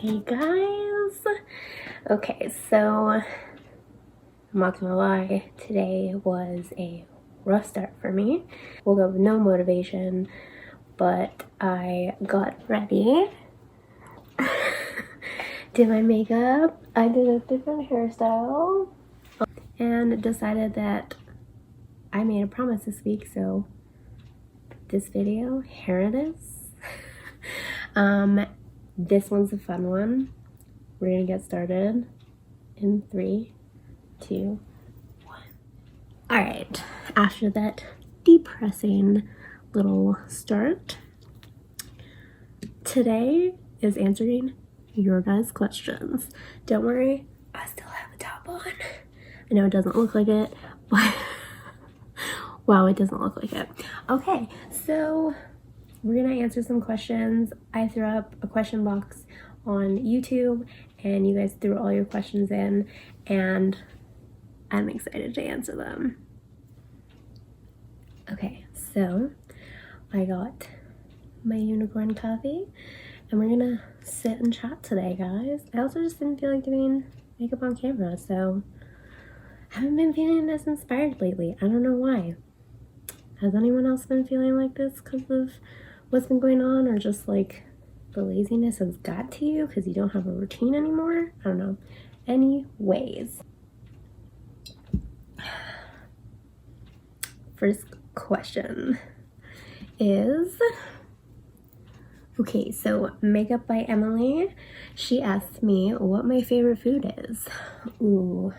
Hey guys! Okay, so I'm not gonna lie, today was a rough start for me. Woke up with no motivation, but I got ready, did my makeup, I did a different hairstyle, and decided that I made a promise this week, so this video, here it is. This one's a fun one. We're gonna get started in 3, 2, 1. Alright, after that depressing little start, today is answering your guys' questions. Don't worry, I still have a top on. I know it doesn't look like it, but wow, it doesn't look like it. Okay, so we're gonna answer some questions. I threw up a question box on YouTube and you guys threw all your questions in, and I'm excited to answer them. Okay, so I got my unicorn coffee and we're gonna sit and chat today, guys. I also just didn't feel like doing makeup on camera, so I haven't been feeling as inspired lately. I don't know why. Has anyone else been feeling like this because of what's been going on, or just like the laziness has got to you because you don't have a routine anymore? I don't know. Anyways, first question is, okay, so Makeup by Emily, she asked me what my favorite food is. Ooh,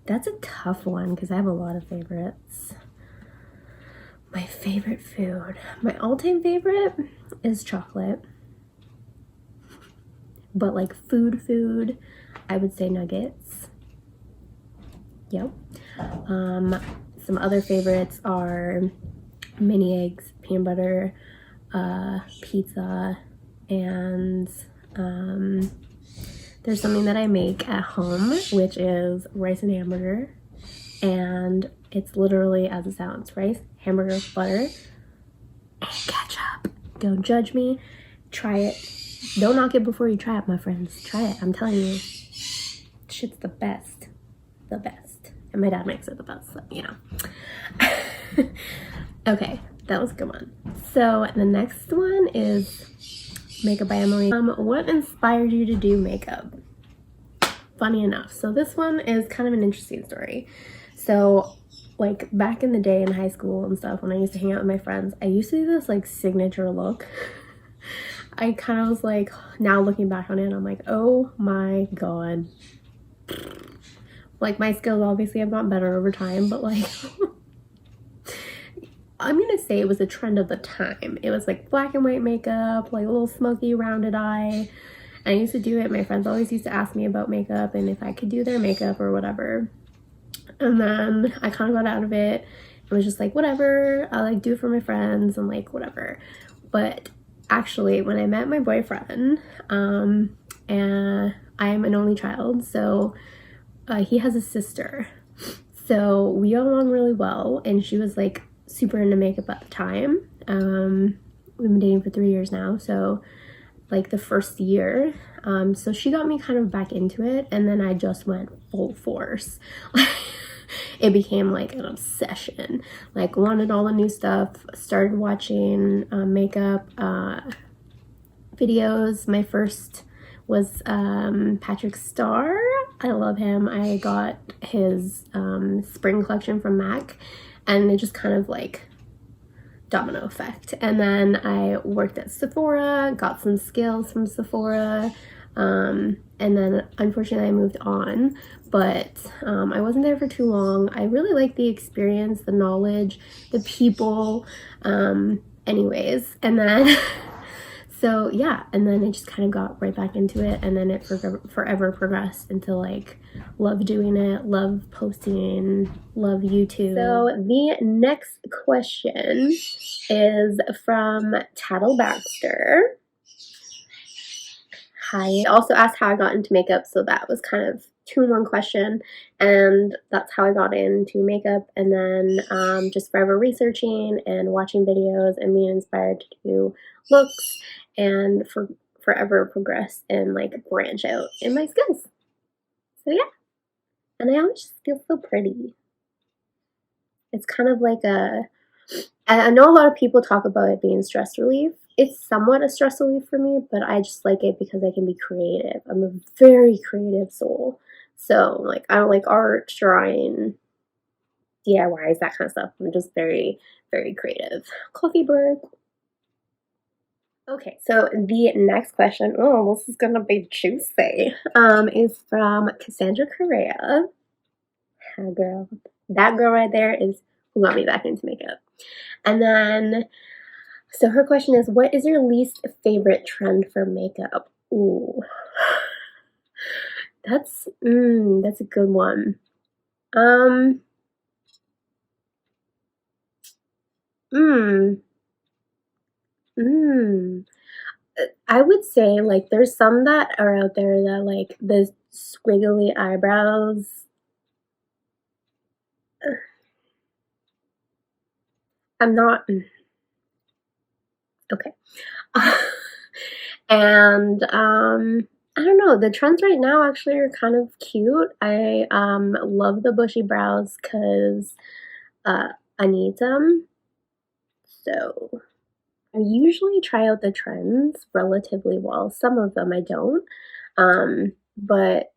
that's a tough one because I have a lot of favorites. My favorite food, my all-time favorite is chocolate, but like food, I would say nuggets. Yep. Some other favorites are mini eggs, peanut butter, pizza, and there's something that I make at home, which is rice and hamburger, and it's literally as it sounds: rice, hamburger, butter, and ketchup. Don't judge me. Try it. Don't knock it before you try it, my friends. Try it. I'm telling you. Shit's the best. The best. And my dad makes it the best, so, you know. Okay, that was a good one. So the next one is Makeup by Emily. What inspired you to do makeup? Funny enough. So this one is kind of an interesting story. So like back in the day in high school and stuff, when I used to hang out with my friends, I used to do this like signature look. I kind of was like, now looking back on it, I'm like, oh my god. Like my skills obviously have gotten better over time, but like I'm gonna say it was a trend of the time. It was like black and white makeup, like a little smoky rounded eye. I used to do it. My friends always used to ask me about makeup and if I could do their makeup or whatever. And then I kind of got out of it. It was just like, whatever, I'll like do it for my friends and like whatever. But actually, when I met my boyfriend, and I'm an only child, so he has a sister. So we got along really well, and she was like super into makeup at the time. We've been dating for 3 years now, so like the first year. So she got me kind of back into it, and then I just went full force. It became like an obsession. Like wanted all the new stuff, started watching makeup videos. My first was Patrick Starr. I love him. I got his spring collection from MAC, and it just kind of like domino effect. And then I worked at Sephora, got some skills from Sephora, and then unfortunately I moved on, but I wasn't there for too long. I really liked the experience, the knowledge, the people, anyways. And then so yeah, and then I just kind of got right back into it, and then it forever progressed into like love doing it, love posting, love YouTube. So the next question is from Tattle Baxter. Hi. I also asked how I got into makeup, so that was kind of 2-in-1 question, and that's how I got into makeup. And then just forever researching and watching videos and being inspired to do looks, and forever progress and like branch out in my skills. So yeah, and I always just feel so pretty. It's kind of like I know a lot of people talk about it being stress relief. It's somewhat a stress relief for me, but I just like it because I can be creative. I'm a very creative soul. So like I don't like art, drawing, DIYs, that kind of stuff. I'm just very, very creative. Coffee break. Okay, so the next question, oh, this is gonna be juicy, is from Cassandra Correa. Hi, girl. That girl right there is who got me back into makeup. And then, so her question is, what is your least favorite trend for makeup? Ooh, that's a good one. Um, mm, mm. I would say like there's some that are out there that like the squiggly eyebrows. I'm not okay. And I don't know, the trends right now actually are kind of cute. I love the bushy brows because uh I need them. So I usually try out the trends relatively well. Some of them I don't. But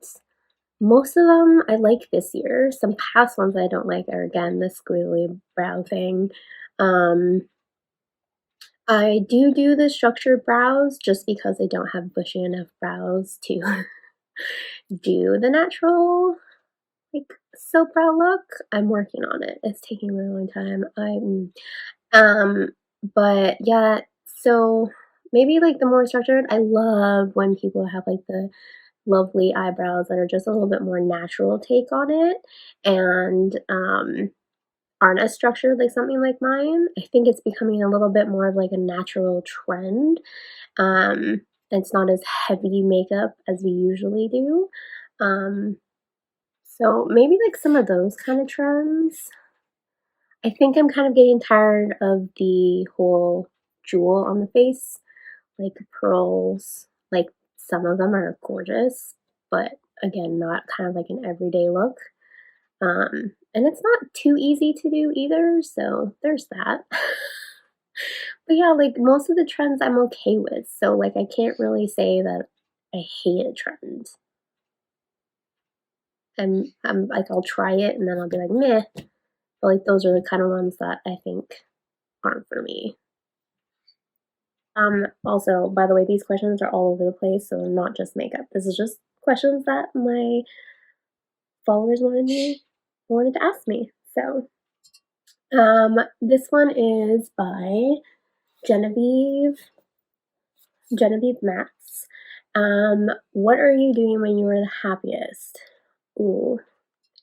most of them I like this year. Some past ones I don't like are again the squiggly brow thing. Um, I do the structured brows just because I don't have bushy enough brows to do the natural like soap brow look. I'm working on it. It's taking a really long time. Um but yeah, so maybe like the more structured, I love when people have like the lovely eyebrows that are just a little bit more natural take on it and aren't as structured like something like mine. I think it's becoming a little bit more of like a natural trend. Um, it's not as heavy makeup as we usually do. Um, so maybe like some of those kind of trends. I think I'm kind of getting tired of the whole jewel on the face, like pearls. Like some of them are gorgeous, but again, not kind of like an everyday look. And it's not too easy to do either, so there's that. But yeah, like most of the trends I'm okay with, so like I can't really say that I hate a trend. I'm like I'll try it and then I'll be like meh. But like those are the kind of ones that I think aren't for me. Also, by the way, these questions are all over the place, so not just makeup. This is just questions that my followers wanted to ask me. So, this one is by Genevieve Genevieve Matz. What are you doing when you are the happiest? Ooh,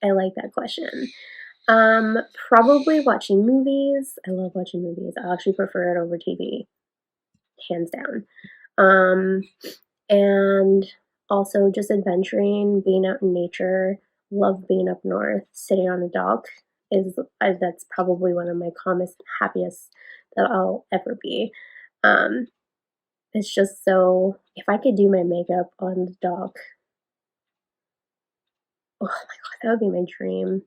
I like that question. Probably watching movies. I love watching movies. I actually prefer it over TV, hands down. Um, and also just adventuring, being out in nature. Love being up north, sitting on a dock is that's probably one of my calmest, happiest that I'll ever be. Um, it's just so if I could do my makeup on the dock, oh my god, that would be my dream.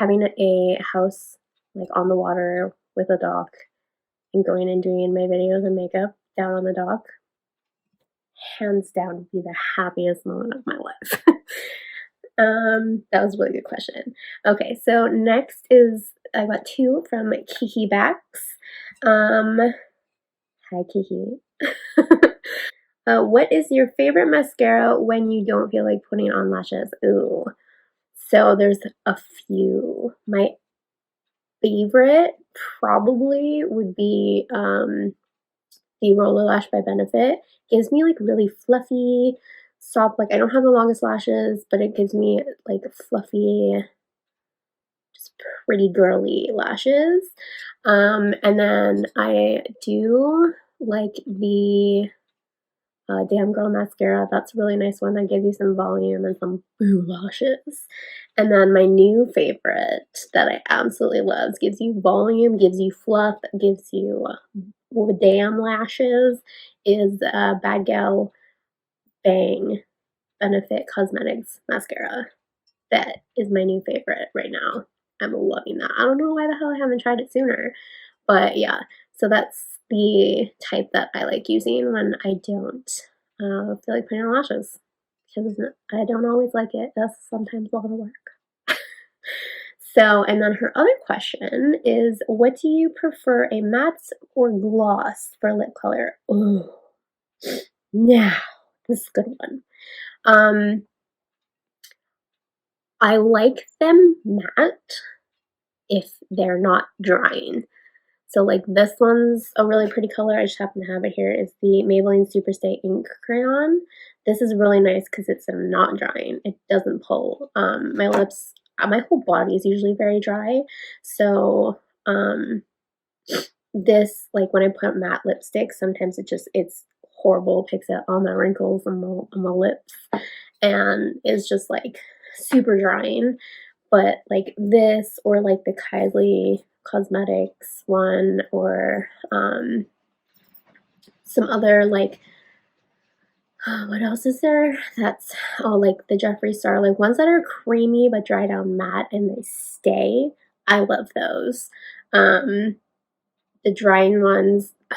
Having a house like on the water with a dock and going and doing my videos and makeup down on the dock, hands down would be the happiest moment of my life. That was a really good question. Okay, so next is I got two from Kiki Backs. Hi Kiki. What is your favorite mascara when you don't feel like putting on lashes? Ooh. So there's a few. My favorite probably would be the Roller Lash by Benefit. Gives me like really fluffy, soft, like I don't have the longest lashes, but it gives me like fluffy, just pretty girly lashes. And then I do like the Damn Girl Mascara. That's a really nice one that gives you some volume and some boo lashes. And then my new favorite that I absolutely love gives you volume, gives you fluff, gives you damn lashes is Bad Gal Bang Benefit Cosmetics mascara. That is my new favorite right now. I'm loving that. I don't know why the hell I haven't tried it sooner, but yeah. So that's the type that I like using when I don't feel like putting on lashes, because I don't always like it. That's sometimes a lot of work. So, and then her other question is, what do you prefer, a matte or gloss for lip color? Oh, now this is a good one. I like them matte if they're not drying. So like this one's a really pretty color. I just happen to have it here. It's the Maybelline Superstay Ink Crayon. This is really nice because it's not drying. It doesn't pull. My lips, my whole body is usually very dry. So this, like when I put matte lipstick, sometimes it's horrible. It picks out all my wrinkles on my lips. And it's just like super drying. But like this, or like the Kylie Cosmetics one, or some other, like, what else is there? That's, oh, like the Jeffree Star, like ones that are creamy but dry down matte and they stay. I love those. The drying ones, I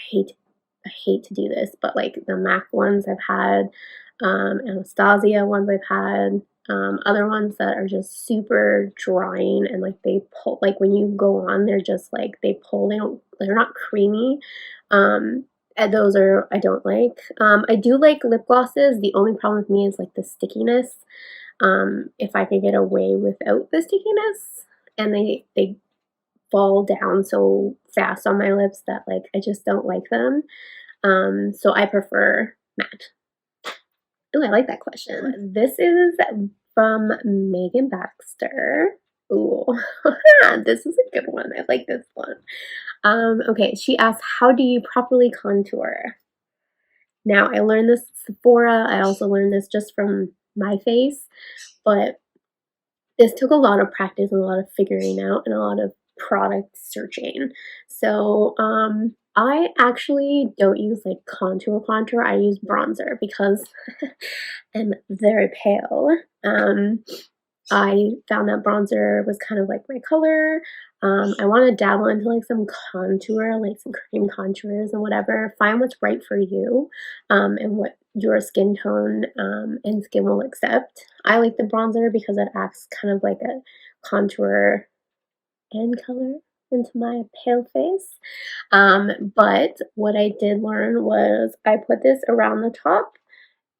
hate to do this, but like the MAC ones I've had, Anastasia ones I've had, other ones that are just super drying and like they pull, like when you go on, they're just like they pull. They're not creamy. And those are, I don't like. I do like lip glosses. The only problem with me is like the stickiness. If I could get away without the stickiness, and they fall down so fast on my lips that like I just don't like them. So I prefer matte. Oh, I like that question. This is from Megan Baxter. Ooh, this is a good one. I like this one. Okay, she asked, how do you properly contour? Now, I learned this at Sephora. I also learned this just from my face, but this took a lot of practice and a lot of figuring out and a lot of product searching. So I actually don't use like contour. I use bronzer because I'm very pale. I found that bronzer was kind of like my color. I want to dabble into like some contour, like some cream contours and whatever. Find what's right for you, and what your skin tone and skin will accept. I like the bronzer because it acts kind of like a contour and color into my pale face. But what I did learn was I put this around the top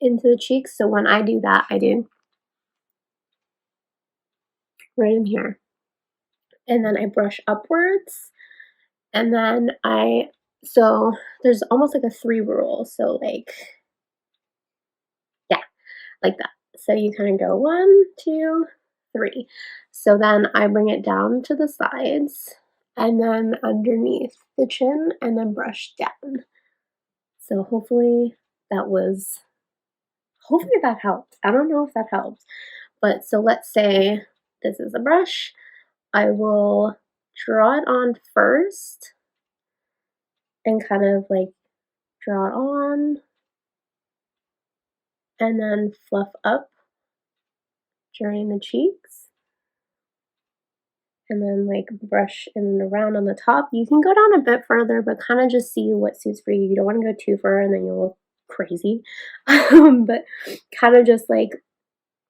into the cheeks. So when I do that, I do right in here. And then I brush upwards. And then so there's almost like a 3 rule. So like, yeah, like that. So you kind of go 1, 2, 3. So then I bring it down to the sides and then underneath the chin and then brush down. So hopefully that helped. I don't know if that helped. But so let's say this is a brush. I will draw it on first and kind of like draw it on and then fluff up during the cheeks and then like brush in and around on the top. You can go down a bit further, but kind of just see what suits for you. You don't want to go too far and then you'll look crazy. But kind of just like,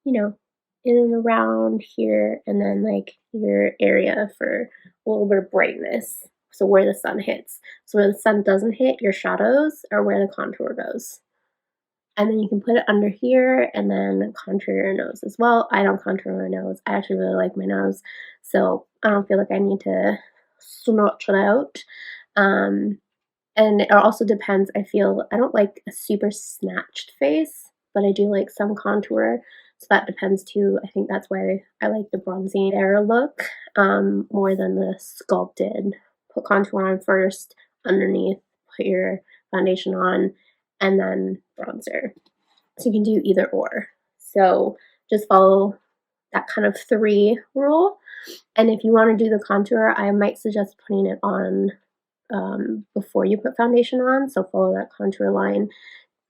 you know, in and around here, and then like your area for a little bit of brightness. So where the sun hits. So where the sun doesn't hit, your shadows are where the contour goes. And then you can put it under here and then contour your nose as well. I don't contour my nose. I actually really like my nose. So I don't feel like I need to smudge it out. And it also depends. I don't like a super snatched face, but I do like some contour. So that depends too. I think that's why I like the bronzy air look more than the sculpted. Put contour on first, underneath, put your foundation on, and then bronzer. So you can do either or. So just follow that kind of 3 rule. And if you want to do the contour, I might suggest putting it on before you put foundation on. So follow that contour line,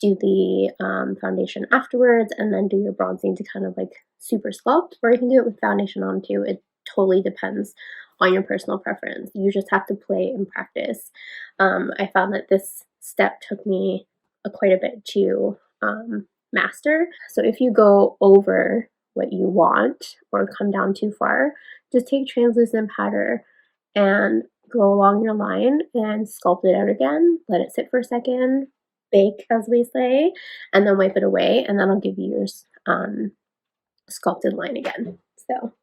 do the foundation afterwards, and then do your bronzing to kind of like super sculpt, or you can do it with foundation on too. It totally depends on your personal preference. You just have to play and practice. I found that this step took me quite a bit to master. So if you go over what you want or come down too far, just take translucent powder and go along your line and sculpt it out again. Let it sit for a second, bake as we say, and then wipe it away, and that'll give you your sculpted line again. So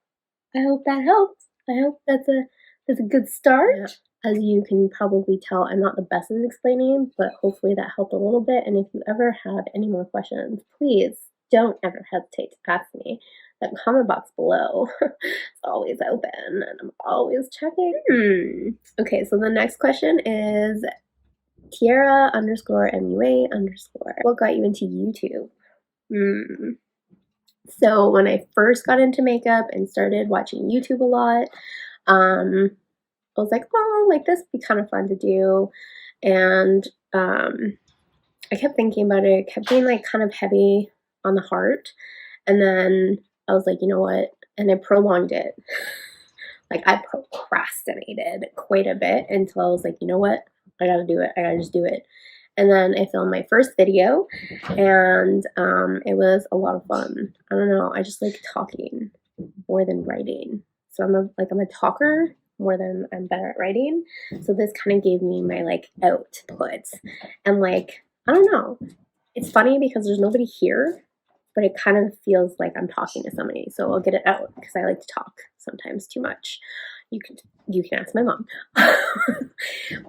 I hope that helps. I hope that's a good start. Yeah. As you can probably tell, I'm not the best at explaining, but hopefully that helped a little bit. And if you ever have any more questions, please don't ever hesitate to ask me. That comment box below is always open, and I'm always checking. Okay, so the next question is Tiara_MUA_. What got you into YouTube? So when I first got into makeup and started watching YouTube a lot, I was like, oh, like this would be kind of fun to do. And I kept thinking about it. It kept being like kind of heavy on the heart. And then I was like, you know what? And I prolonged it. Like I procrastinated quite a bit until I was like, you know what? I gotta do it. I gotta just do it. And then I filmed my first video, and it was a lot of fun. I don't know. I just like talking more than writing. So I'm a talker more than I'm better at writing. So this kind of gave me my like output, and like I don't know. It's funny because there's nobody here, but it kind of feels like I'm talking to somebody. So I'll get it out because I like to talk sometimes too much. You can ask my mom.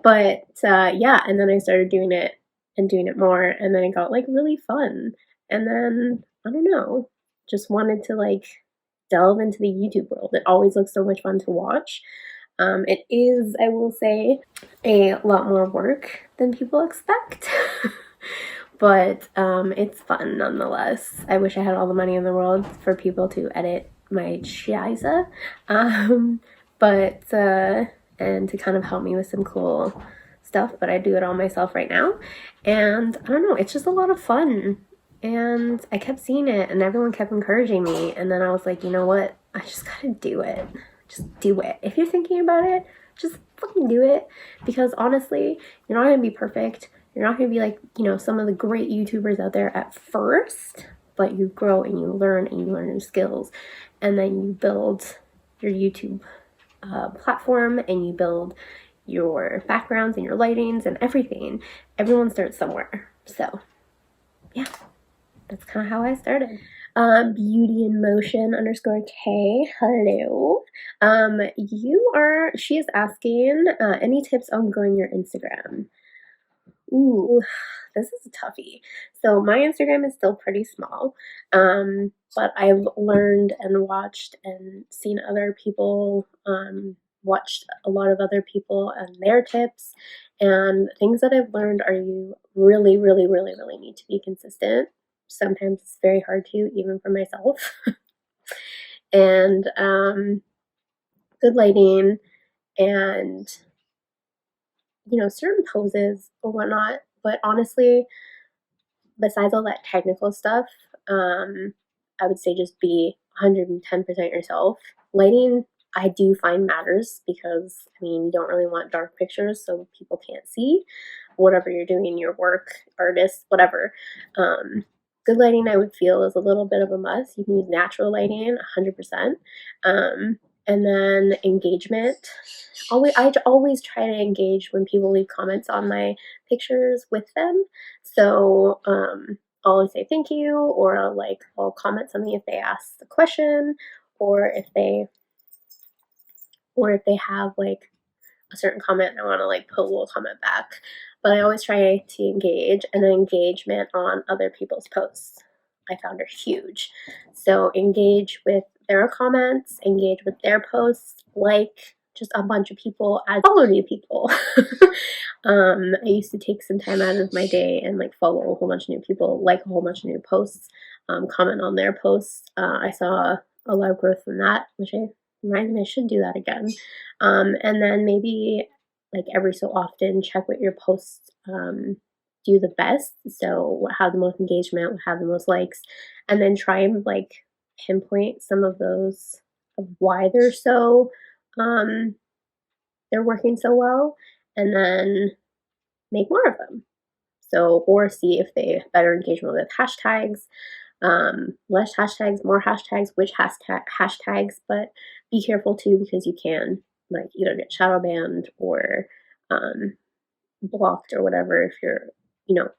But yeah, and then I started doing it and doing it more, and then it got like really fun. And then I don't know, just wanted to like delve into the YouTube world. It always looks so much fun to watch. It is, I will say, a lot more work than people expect. But it's fun nonetheless. I wish I had all the money in the world for people to edit my shiza. But and to kind of help me with some cool stuff, but I do it all myself right now. And I don't know, it's just a lot of fun. And I kept seeing it, and everyone kept encouraging me. And then I was like, you know what? I just gotta do it. Just do it. If you're thinking about it, just fucking do it. Because honestly, you're not gonna be perfect. You're not gonna be like, you know, some of the great YouTubers out there at first, but you grow and you learn new skills. And then you build your YouTube platform, and you build your backgrounds and your lightings and everything. Everyone starts somewhere. So yeah, that's kind of how I started. Beauty in Motion _K. Hello. She is asking, any tips on growing your Instagram? Ooh, this is a toughie. So my Instagram is still pretty small, but I've learned and watched and seen other people, watched a lot of other people and their tips, and things that I've learned are you really, really, really, really need to be consistent. Sometimes it's very hard to, even for myself. And good lighting and, you know, certain poses or whatnot. But honestly, besides all that technical stuff, I would say just be 110% yourself. Lighting, I do find matters because, I mean, you don't really want dark pictures so people can't see whatever you're doing, your work, artist, whatever. Good lighting, I would feel, is a little bit of a must. You can use natural lighting, 100%. And then engagement. I always try to engage when people leave comments on my pictures with them. So I'll always say thank you, or I'll comment something if they ask the question, or if they have like a certain comment and I want to like put a little comment back. But I always try to engage, and then engagement on other people's posts I found are huge. So engage with their comments, engage with their posts, like just a bunch of people, follow new people. I used to take some time out of my day and like follow a whole bunch of new people, like a whole bunch of new posts, comment on their posts. I saw a lot of growth from that, which reminds me I should do that again. And then maybe like every so often check what your posts do the best, so what have the most engagement, what have the most likes, and then try and like pinpoint some of those of why they're working so well, and then make more of them. So, or see if they have better engagement with hashtags, less hashtags, more hashtags, which hashtags, but be careful too, because you can like either get shadow banned or blocked or whatever if you're,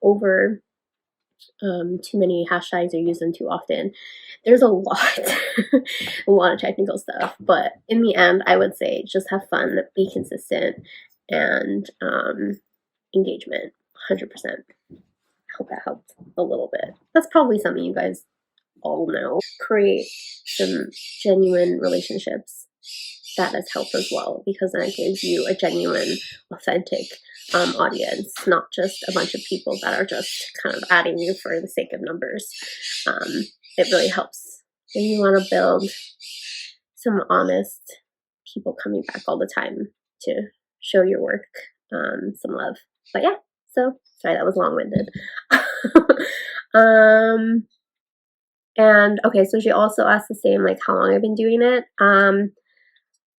over too many hashtags or use them too often. There's a lot, a lot of technical stuff, but in the end, I would say just have fun, be consistent, and engagement, 100%. I hope that helped a little bit. That's probably something you guys all know. Create some genuine relationships. That has helped as well, because then it gives you a genuine, authentic audience, not just a bunch of people that are just kind of adding you for the sake of numbers. It really helps. And you want to build some honest people coming back all the time to show your work some love. But yeah, so sorry, that was long-winded. And okay, so she also asked the same, like how long I've been doing it.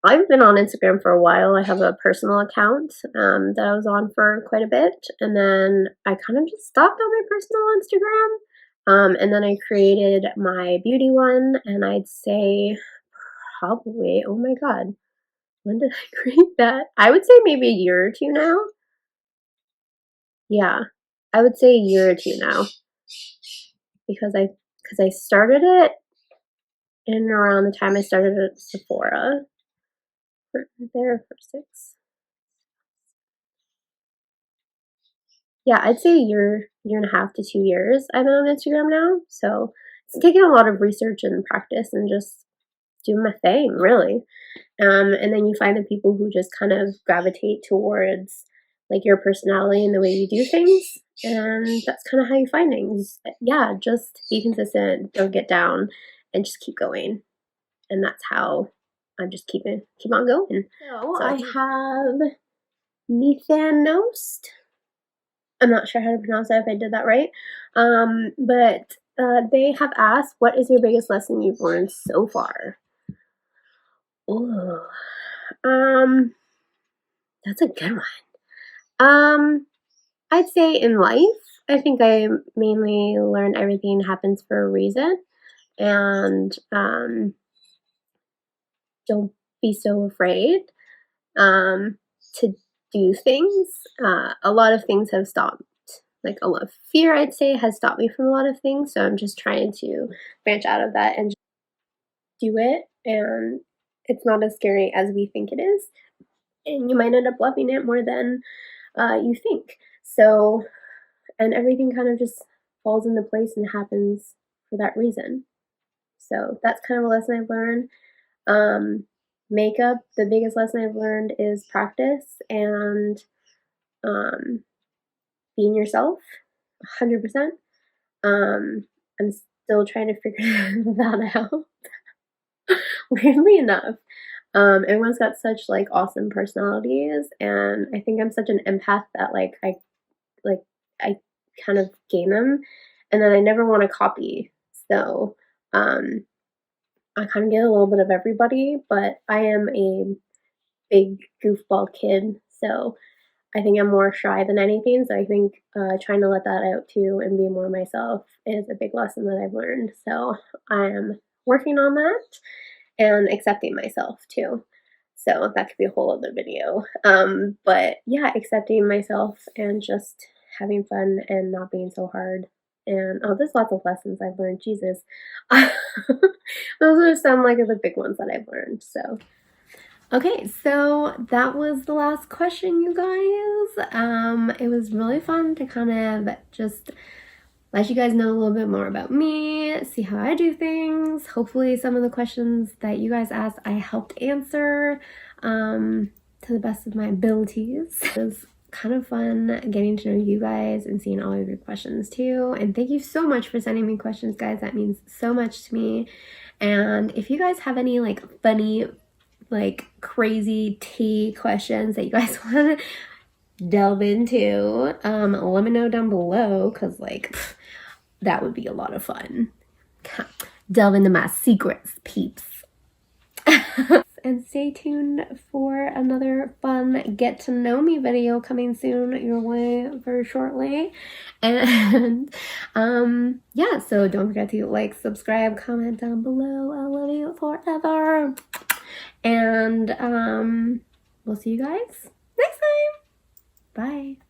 I've been on Instagram for a while. I have a personal account that I was on for quite a bit, and then I kind of just stopped on my personal Instagram, and then I created my beauty one, and I'd say probably, oh my god, when did I create that? I would say maybe a year or two now. Yeah, I would say a year or two now, because I started it in around the time I started at Sephora. There for 6. Yeah, I'd say a year and a half to 2 years I've been on Instagram now. So it's taken a lot of research and practice and just doing my thing, really. And then you find the people who just kind of gravitate towards like your personality and the way you do things. And that's kind of how you find things. Yeah, just be consistent, don't get down, and just keep going. And that's how I'm just keep on going. So I have Methanost. I'm not sure how to pronounce that, if I did that right. But they have asked, what is your biggest lesson you've learned so far? Ooh. That's a good one. I'd say in life, I think I mainly learned everything happens for a reason. And don't be so afraid to do things. A lot of things have stopped. Like a lot of fear, I'd say, has stopped me from a lot of things. So I'm just trying to branch out of that and just do it. And it's not as scary as we think it is. And you might end up loving it more than you think. So, and everything kind of just falls into place and happens for that reason. So that's kind of a lesson I've learned. Makeup, the biggest lesson I've learned is practice and being yourself, 100%. I'm still trying to figure that out. Weirdly enough, everyone's got such like awesome personalities, and I think I'm such an empath that I kind of gain them, and then I never want to copy. So I kind of get a little bit of everybody, but I am a big goofball kid, so I think I'm more shy than anything. So I think trying to let that out too and be more myself is a big lesson that I've learned. So I am working on that and accepting myself too. So that could be a whole other video. But yeah, accepting myself and just having fun and not being so hard. And oh, there's lots of lessons I've learned. Jesus. Those are some like of the big ones that I've learned. So okay, so that was the last question, you guys. It was really fun to kind of just let you guys know a little bit more about me, see how I do things. Hopefully some of the questions that you guys asked I helped answer to the best of my abilities. It was kind of fun getting to know you guys and seeing all of your questions too. And thank you so much for sending me questions, guys. That means so much to me. And if you guys have any like funny like crazy tea questions that you guys want to delve into, let me know down below, because like that would be a lot of fun. Delve into my secrets, peeps. And stay tuned for another fun get to know me video coming soon your way very shortly. And yeah, so don't forget to like, subscribe, comment down below. I love you forever. And we'll see you guys next time. Bye.